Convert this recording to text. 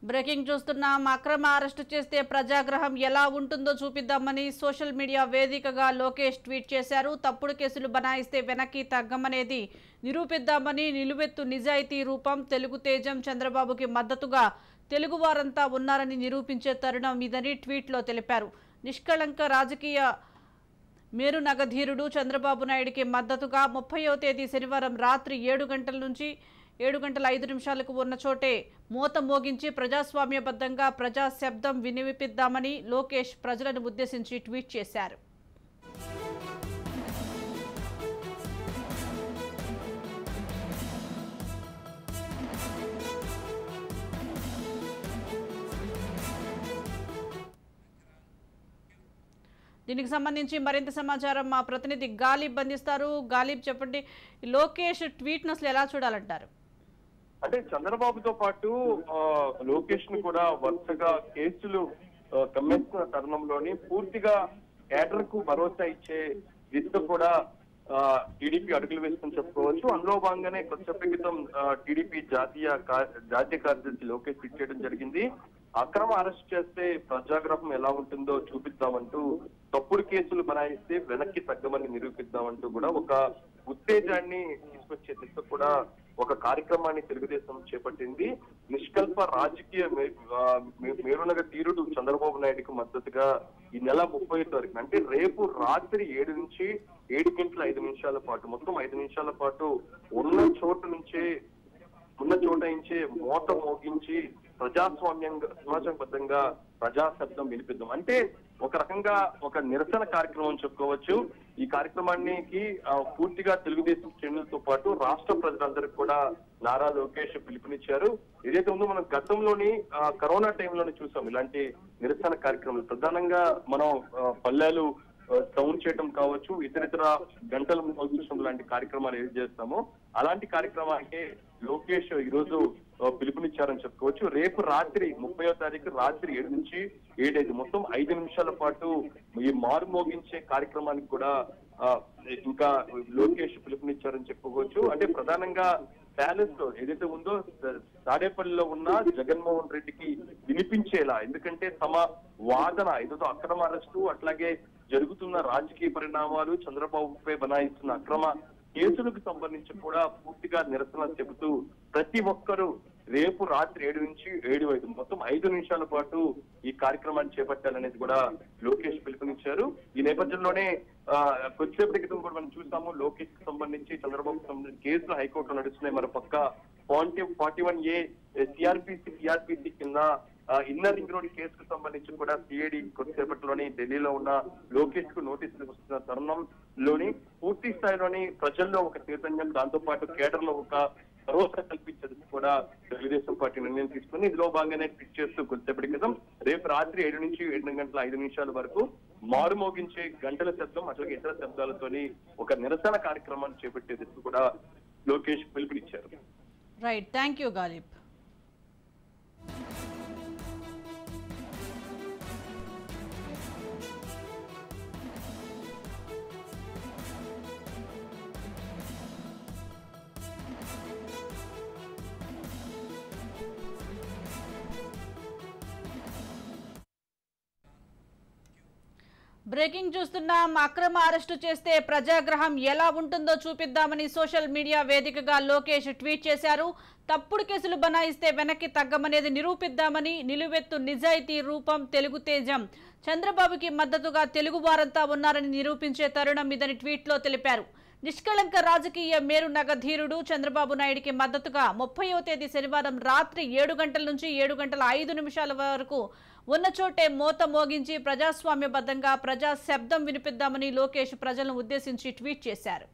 Breaking చూస్తున్నాం. అక్రమ arrest చేస్తే ప్రజాగ్రహం ఎలా ఉంటుందో చూపిద్దామని సోషల్ మీడియా వేదికగా లోకేష్ ట్వీట్ చేశారు. తప్పుడు కేసులు బనాయిస్తే వెనక్కి తగ్గమనేది నిరూపిద్దామని నిలువెత్తు నిజాయితీ రూపం తెలుగు తేజం చంద్రబాబుకి మద్దతుగా తెలుగువారంతా ఉన్నారని నిరూపించే తరుణం ఇదని ట్వీట్లో తెలిపారు. నిష్కళంక రాజకీయ మేరునగధీరుడు చంద్రబాబు నాయుడికి మద్దతుగా 30వ తేదీ శనివారం రాత్రి 7 గంటల నుంచి 7 గంటల 5 నిమిషాలకు ఉన్న చోటే మోత మోగించి ప్రజాస్వామ్యబద్ధంగా ప్రజా శబ్దం వినిపిద్దామని లోకేష్ ప్రజలను ఉద్దేశించి ట్వీట్ చేశారు. దీనికి సంబంధించి మరింత సమాచారం మా ప్రతినిధి గాలిబ్ అందిస్తారు. గాలిబ్, చెప్పండి, లోకేష్ ట్వీట్ను అసలు ఎలా చూడాలంటారు? అంటే చంద్రబాబుతో పాటు లోకేష్ ను కూడా వరుసగా కేసులు కమ్మేస్తున్న తరుణంలోని పూర్తిగా కేడర్ కు భరోసా ఇచ్చే దిశలో కూడా టీడీపీ అడుగులు వేస్తుందని చెప్పుకోవచ్చు. అందులో భాగంగానే కొద్దిసేపటి క్రితం టీడీపీ జాతీయ కార్యదర్శి లోకేష్ ట్వీట్ చేయడం జరిగింది. అక్రమ అరెస్ట్ చేస్తే ప్రజాగ్రహం ఎలా ఉంటుందో చూపిద్దామంటూ, తప్పుడు కేసులు బనాయిస్తే వెనక్కి తగ్గమని నిరూపిద్దామంటూ కూడా ఒక ఉత్తేజాన్ని తీసుకొచ్చే దిశ కూడా ఒక కార్యక్రమాన్ని తెలుగుదేశం చేపట్టింది. నిష్కల్ప రాజకీయ మేరునగ తీరుడు చంద్రబాబు నాయుడుకు మద్దతుగా ఈ నెల 30వ తారీఖున అంటే రేపు రాత్రి 7 నుంచి 7 గంటల 5 నిమిషాల పాటు మొత్తం 5 నిమిషాల పాటు ఉన్న చోట నుంచే మోత మోగించి సమాజబద్ధంగా ప్రజా శబ్దం వినిపిద్దాం. అంటే ఒక రకంగా ఒక నిరసన కార్యక్రమం చెప్పుకోవచ్చు. ఈ కార్యక్రమానికి పూర్తిగా తెలుగుదేశం శ్రేణులతో పాటు రాష్ట్ర ప్రజలందరికీ కూడా నారా లోకేష్ పిలుపునిచ్చారు. ఏదైతే ఉందో మనం గతంలోని కరోనా టైంలోనే చూసాం ఇలాంటి నిరసన కార్యక్రమాలు. ప్రధానంగా మనం పల్లెలు సౌండ్ చేయడం కావచ్చు, ఇతరితర గంటల మోగించడం లాంటి కార్యక్రమాలు ఏది చేస్తామో అలాంటి కార్యక్రమానికి లోకేష్ ఈ రోజు పిలుపునిచ్చారని చెప్పుకోవచ్చు. రేపు రాత్రి 30వ తారీఖు రాత్రి 7 నుంచి 7 మొత్తం 5 నిమిషాల పాటు ఈ మారు మోగించే కార్యక్రమానికి కూడా ఇంకా లోకేష్ పిలుపునిచ్చారని చెప్పుకోవచ్చు. అంటే ప్రధానంగా ప్యాలెస్ లో ఏదైతే ఉందో తాడేపల్లిలో ఉన్న జగన్మోహన్ రెడ్డికి వినిపించేలా, ఎందుకంటే తమ వాదన ఏదో అక్రమ అరెస్టు అట్లాగే జరుగుతున్న రాజకీయ పరిణామాలు చంద్రబాబుపై బనాయిస్తున్న అక్రమ కేసులకు సంబంధించి కూడా పూర్తిగా నిరసన చెబుతూ ప్రతి ఒక్కరూ రేపు రాత్రి 7 నుంచి 7:05 మొత్తం 5 నిమిషాల పాటు ఈ కార్యక్రమాన్ని చేపట్టాలనేది కూడా లోకేష్ పిలుపునిచ్చారు. ఈ నేపథ్యంలోనే కొద్దిసేపటి క్రితం కూడా మనం చూసాము లోకేష్ కి సంబంధించి చంద్రబాబుకి సంబంధించి కేసులు హైకోర్టులో నడుస్తున్నాయి. మరో పక్క 41A సిఆర్పిసి కింద ఇన్నర్ రింగ్ రోడ్ కేసుకు సంబంధించి కూడా సిఐడి కొద్దిసేపట్లోని ఢిల్లీలో ఉన్న లోకేష్ కు నోటీసులు వస్తున్న తరుణంలోని పూర్తి స్థాయిలోని ప్రజల్లో ఒక చైతన్యం, దాంతో పాటు కేడర్ లో ఒక భరోసా కల్పించేది కూడా తెలుగుదేశం పార్టీ నిర్ణయం తీసుకుని ఇందులో భాగంగానే ట్వీట్ చేస్తూ కొద్దిసేపటి క్రితం రేపు రాత్రి 7 నుంచి 7 గంటల 5 నిమిషాల వరకు మారుమోగించే గంటల శబ్దం అట్లాగే ఇతర శబ్దాలతోని ఒక నిరసన కార్యక్రమాన్ని చేపట్టేది కూడా లోకేష్ పిలుపునిచ్చారు. Right, thank you Ghalib. Breaking చూస్తున్నాం. అక్రమ అరెస్టు చేస్తే ప్రజాగ్రహం ఎలా ఉంటుందో చూపిద్దామని సోషల్ మీడియా వేదికగా లోకేష్ ట్వీట్ చేశారు. తప్పుడు కేసులు బనాయిస్తే వెనక్కి తగ్గమనేది నిరూపిద్దామని నిలువెత్తు నిజాయితీ రూపం తెలుగు తేజం చంద్రబాబుకి మద్దతుగా తెలుగు వారంతా ఉన్నారని నిరూపించే తరుణం ఇదని ట్వీట్లో తెలిపారు. నిష్కళంక రాజకీయ మేరునగధీరుడు చంద్రబాబు నాయుడికి మద్దతుగా 30వ తేదీ శనివారం రాత్రి 7 గంటల నుంచి 7 గంటల 5 నిమిషాల వరకు ఉన్న చోటే మోత మోగించి ప్రజాస్వామ్యబద్ధంగా ప్రజా శబ్దం వినిపిద్దామని లోకేష్ ప్రజలను ఉద్దేశించి ట్వీట్ చేశారు.